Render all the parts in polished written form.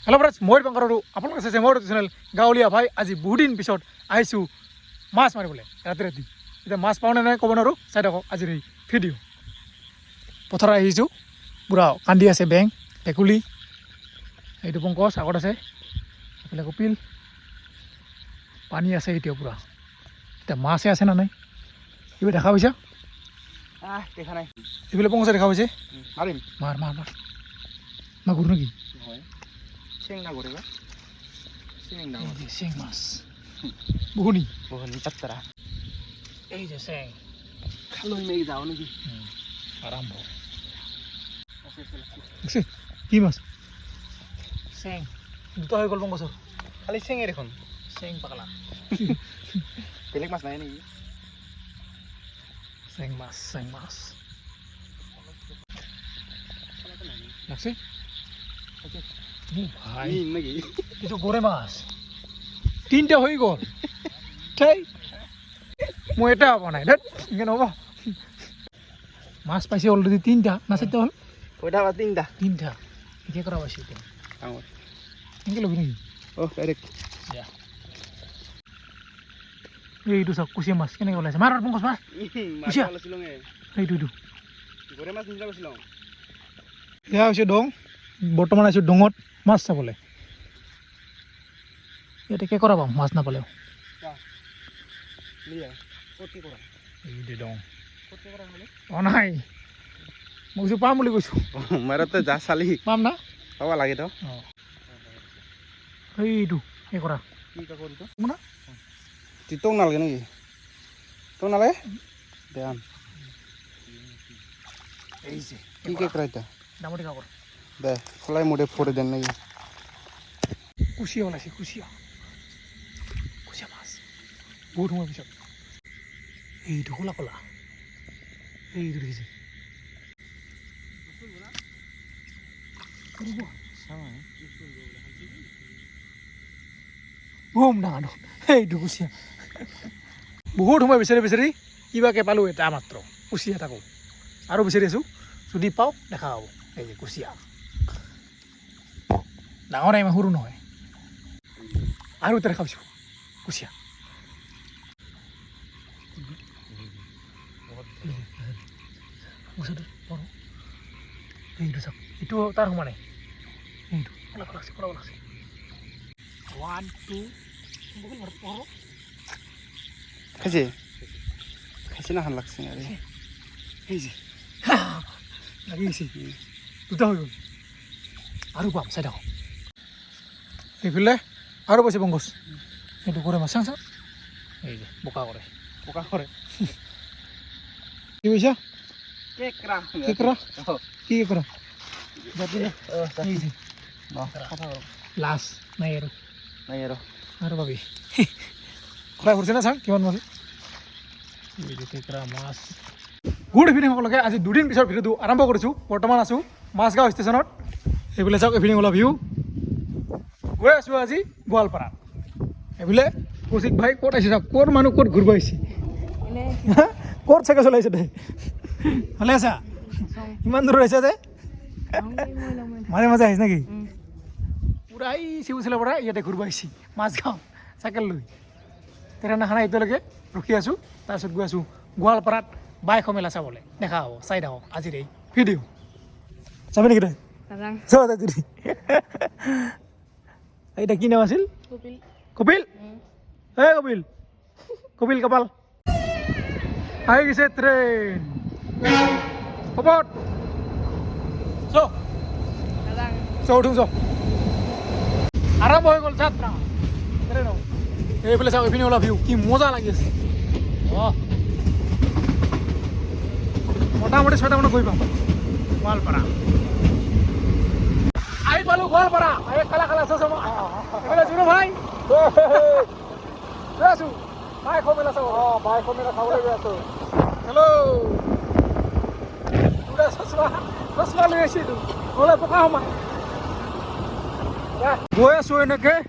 hello' friends মই বাংকাৰো আপোনালোক আছে মোৰ চেনেল গাঁৱলীয়া ভাই আজি বহুদিন পিছত আহিছোঁ মাছ মাৰিবলৈ ৰাতি ৰাতি এতিয়া মাছ পাওঁ নে নাই ক'ব নোৱাৰোঁ চাই থাকক আজিৰ এই ভিডিঅ' পথাৰত আহিছোঁ পূৰা কান্দি আছে বেং ভেকুলী এইটো পংকজ আগত আছে এইফালে কপিল পানী আছে এতিয়া পূৰা এতিয়া মাছে আছে না নাই এইবোৰ দেখা পাইছা দেখা নাই এইফালে পংকজে দেখা পাইছে মাৰিম মাৰ মাৰ মাৰ মাগুৰ নেকি চেং না কৰিবা চেং না চেং মাছ বহুনি পাত্তাৰা এই যে চেং খালৈ মেঘ যাওঁ নেকি আৰম্ভ বুজিছে কি মাছ চেং দুটা হৈ গ'ল পংকজৰ খালি চেঙে দেখোন চেং পাগলা বেলেগ মাছ নাই নেকি চেং মাছ লাগছে ভাই নাকি এইটো গৰে মাছ তিনিটা হৈ গ'ল ঠাই মই এটা পোৱা নাই ধেত এনেকৈ নহ'ব মাছ পাইছে অলৰেডি তিনিটা না চাৰিটা হ'ল কয়টা বা তিনিটা এতিয়া কৰা পাইছোঁ এতিয়া ডাঙৰ এনেকৈ ল'বি নেকি ডাইৰেক্ট দিয়া এইটো চাওক কুচিয়া মাছ কেনেকৈ ওলাইছে মাৰ পংকজ মাৰ কুচিয়া এইটো গৰে মাছ নিচিনা কৈছিলোঁ এয়া হৈছে দং বৰ্তমান আহিছোঁ ডঙত মাছ চাবলৈ ইয়াতে কে কৰা পাম মাছ নাপালেও এই দং অঁ নাই মই কৈছোঁ পাম বুলি কৈছোঁ মাৰতে যা চালি পাম না পাব লাগে তো অঁ এইটো এই কৰা কি কাকৰিটো না তিতং নালাগে নেকি তং নালাগে দে আন এই যে কি কেকৰা এতিয়া ডাঙৰি কাকৰ দে ফলাই মোটে ফটো দেন নেকি কুচিয়া ওলাইছে কুচিয়া মাছ বহুত সময় পিছত এইটো ক'লা ক'লা এইটো দেখিছে বম ডাঙৰ এইটো কুচিয়া বহুত সময় বিচাৰি কিবাকে পালোঁ এটা মাত্ৰ কুচিয়া তাকো আৰু বিচাৰি আছোঁ যদি পাওঁ দেখা হ'ব এই যে কুচিয়া ডাঙৰ ইমান সৰু নহয় আৰু এটা দেখা পাইছোঁ কুচিয়া এইটো চাওক এইটো তাৰ সমানে এইটো অলপ লাগছে অলপ লাগছে 1 2 খাইছে না খান লাগছে আরে এই যে লাগি গৈছে দুটা হৈ গ'ল আৰু পাম চাই থাকক এইফালে আৰু পাইছে পংকজ এইটো কৰে মাছ চাং চাং এই যে বোকা কৰে কি কৈছা কেকৰা কি কেকৰা এই যে লাষ্ট নাই আৰু পাবি খৰাই ফুৰিছে না চাং কিমান মাছ কেকৰা মাছ গুড ইভিনিং সকলোকে আজি দুদিন পিছৰ ভিডিঅ'টো আৰম্ভ কৰিছোঁ বৰ্তমান আছোঁ মাছগাঁও ষ্টেচনত এইফালে চাওক ইভিনিং ওলা ভিউ গৈ আছোঁ আজি গোৱালপাৰা এইফালে কৌশিক ভাই ক'ত আহিছে চাওক ক'ত মানুহ ক'ত ঘূৰিব আহিছে ক'ত চাইকেল চলাইছে দে ভালে আছা ইমান দূৰ আহিছা যে মাজে আহিছে নেকি পূৰা এই চিবুচিলাৰ পৰা ইয়াতে ঘূৰিব আহিছে মাছগাঁও চাইকেল লৈ তেৰানাখানা এতিয়ালৈকে ৰখি আছোঁ তাৰপিছত গৈ আছোঁ গোৱালপাৰাত বাইক মেলা চাবলৈ দেখা হ'ব চাই থাকক আজিৰ এই ভিডিঅ' চাবি নেকি তই চাব যদি এইটা কি নাম আছিল কপিল এই কপিল কপাল আহি গৈছে ট্ৰেইন খবৰ উঠোঁ আৰম্ভ হৈ গ'ল যাত্ৰা এইফালে চাওক এইপিনে ওলা ভিউ কি মজা লাগি আছে অঁ মোটামুটি 6টা মানত গৈ পাম গোৱালপাৰা আহি পালোঁ গোৱালপাৰা এই খালা আছে এইফালে জুনো ভাই গৈ আছোঁ বাইক মেলা চাব বাইক মেলা চাবলৈ গৈ আছোঁ হেল্ল' দুটা চচমা লৈ আহিছিলোঁ নহ'লে পকা সোমাই গৈ আছোঁ এনেকৈ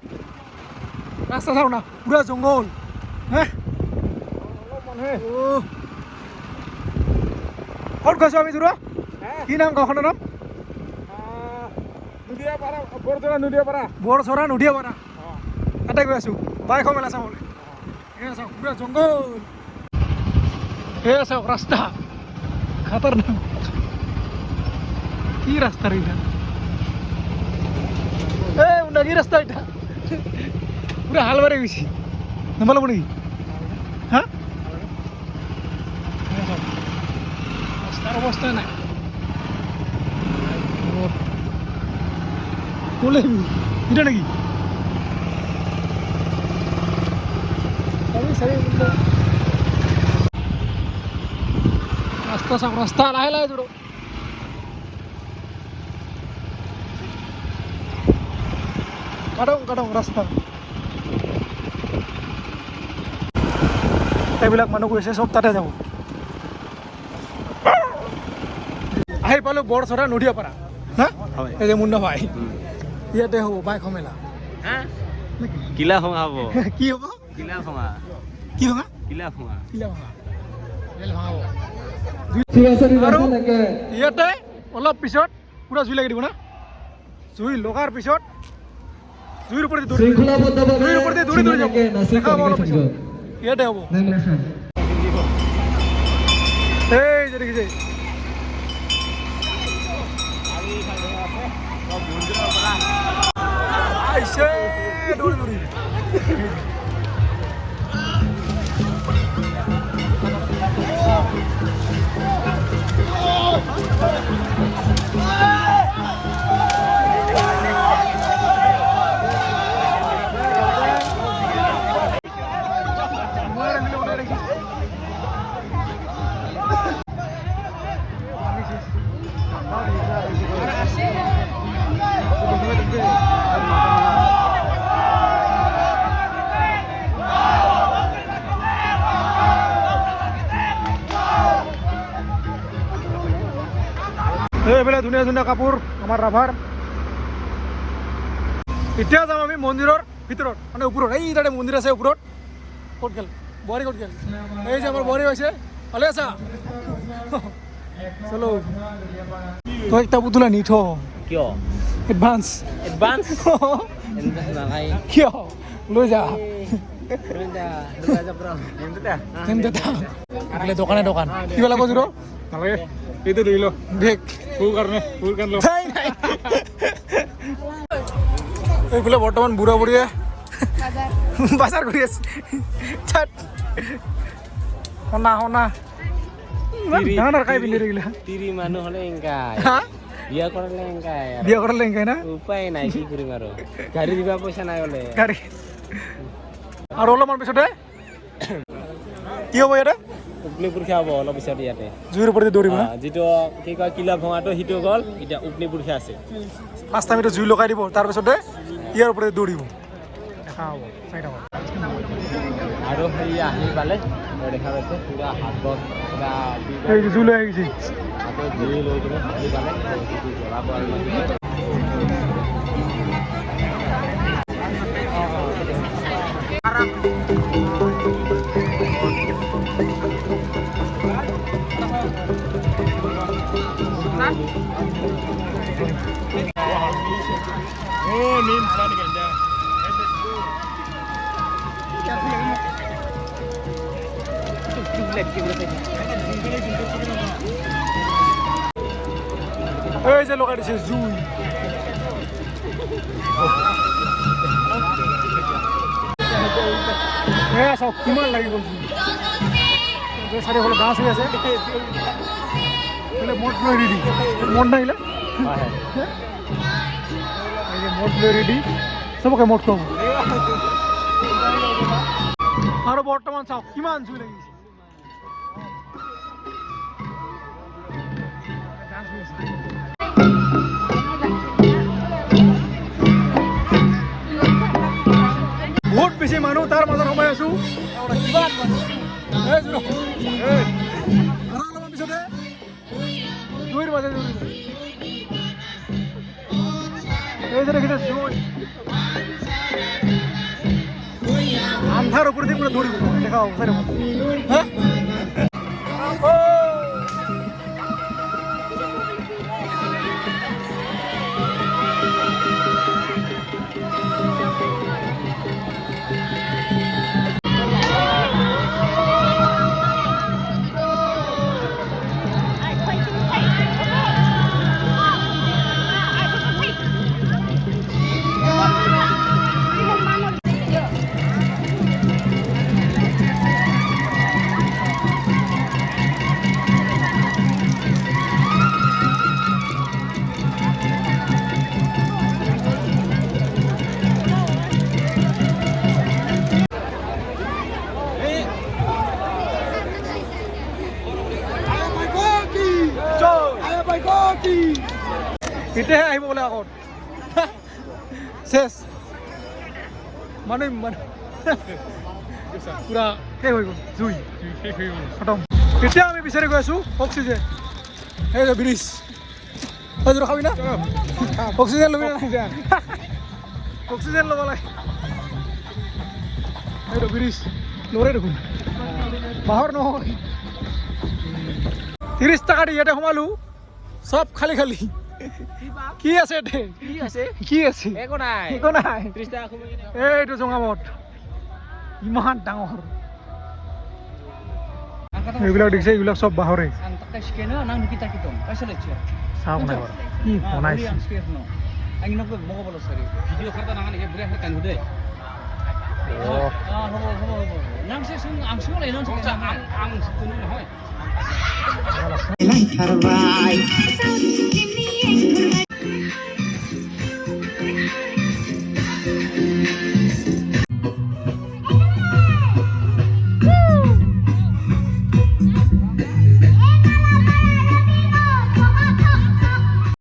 ৰাস্তা চাওঁ না পুৰা জংঘল হে ক'ত গৈছোঁ আমি জোৰা কি নাম গাঁওখনৰ নাম বৰচৰা নদীয়া পাৰা তাতে গৈ আছোঁ বাইক মেলা চাবলৈ এয়া চাওক পুৰা জংঘল এয়া চাওক ৰাস্তা খাতাৰনাক কি ৰাস্তা ৰে এটা উন্না কি ৰাস্তা এটা পুৰা হাল বাৰে গৈছে নামালাব নেকি হা রাস্তার অবস্থা নাই বলে এটা নাকি রাস্তা সব রাস্তা লাহে লাহে জোড়ো কাটং রাস্তা এইবিলাক মানুহ গৈছে চব তাতে যাব আহি পালো বৰচৰা নদীয়াপাৰা হা এই যে মুন্না ভাই ইয়াতে হ'ব বাইক মেলা কিলা ভঙা হ'ব কি হ'ব কিলা ভঙা কি ভঙা কিলা ভঙা ৰেল ভঙাব আৰু ইয়াতে অলপ পিছত পুৰা জুই লাগি দিব না জুই লগাৰ পিছত জুইৰ ওপৰতে দৌৰি যাব দেখা হ'ব অলপ পিছত ইয়াতে হ'ব এই যে দেখিছে আইছে দৌৰি এইফালে ধুনীয়া ধুনীয়া কাপোৰ আমাৰ ৰাভাৰ এতিয়া যাম আমি মন্দিৰৰ ভিতৰত মানে ওপৰত এই তাতে মন্দিৰ আছে ওপৰত ক'ত গ'ল বোৱাৰী ক'ত গ'ল এই যে আমাৰ বোৱাৰী হৈছে ভালে আছা চলো তই একটা পুতুলা নিথ কিয় এডভান্স কিয় লৈ যা দোকানে দোকান কিবা লাগিব জোৰ নালাগে এইটো লৈ ল বেগ ফুল কাৰণে ল এইফালে বৰ্তমান বুঢ়া বুঢ়ীয়ে বাজাৰ কৰি আছে শুনা ডাঙৰ কাই পিন্ধি থাকিলা তিৰি মানুহ হ'লে এংকাই বিয়া কৰালে এংকাই না উপায় নাই কি কৰিম আৰু গাড়ী দিবা পইচা নাই হ'লে গাড়ী আৰু অলপমান পিছতে কি হ'ব ইয়াতে উপনি পৰীক্ষা হ'ব অলপ পিছত ইয়াতে জুইৰ ওপৰতে দৌৰিব না যিটো কি কয় কিলা ভঙাটো সিটো গ'ল এতিয়া উপনি পৰীক্ষা আছে ফাৰ্ষ্ট টাইম জুই লগাই দিব তাৰপিছতে ইয়াৰ ওপৰতে দৌৰিব দেখা হ'ব চাই থাকক আৰু সেই আহি পালে দেখা পাইছে পুৰা হাতত পুৰা এই জুই লৈ আহিছে হাতত জুই লৈ কিনে আহি পালে জ্বলাব আৰু এই যে লগাই দিছে জুই চাওক কিমান লাগি গ'ল জুই চাৰিওফালে গাছ হৈ আছে মদ লৈ ৰেডি মদ নাহিলে মদ লৈ ৰেডি চবকে মদ খুৱাব আৰু বৰ্তমান চাওক কিমান জুই লাগিছে বহুত বেছি মানুহ তাৰ মাজত সোমাই আছো আৰু অলপমান পিছতে জুইৰ মাজে এই যে দেখিছে জুই আন্ধাৰ ওপৰতে পুৰা দৌৰিব দেখা হ'ব হা শেষ মানে পুৰা শেষ হৈ গ'ল জুই খতম এতিয়া আমি বিচাৰি গৈ আছোঁ অক্সিজেন এই যে ব্ৰিজ হজুৰ খাবি না অক্সিজেন ল'বি না অক্সিজেন ল'ব লাগে এইটো ব্ৰিজ ল'ৰে দেখোন বাহৰ নহয় 30 টকা দি ইয়াতে সোমালোঁ চব খালী খালী কি আছে কি আছে একো নাই এইটো জঙামত ইমান ডাঙৰ এইবিলাক দেখিছে এইবিলাক চব বাহৰে চাহ বনাই বাৰু কি বনাইছে Ang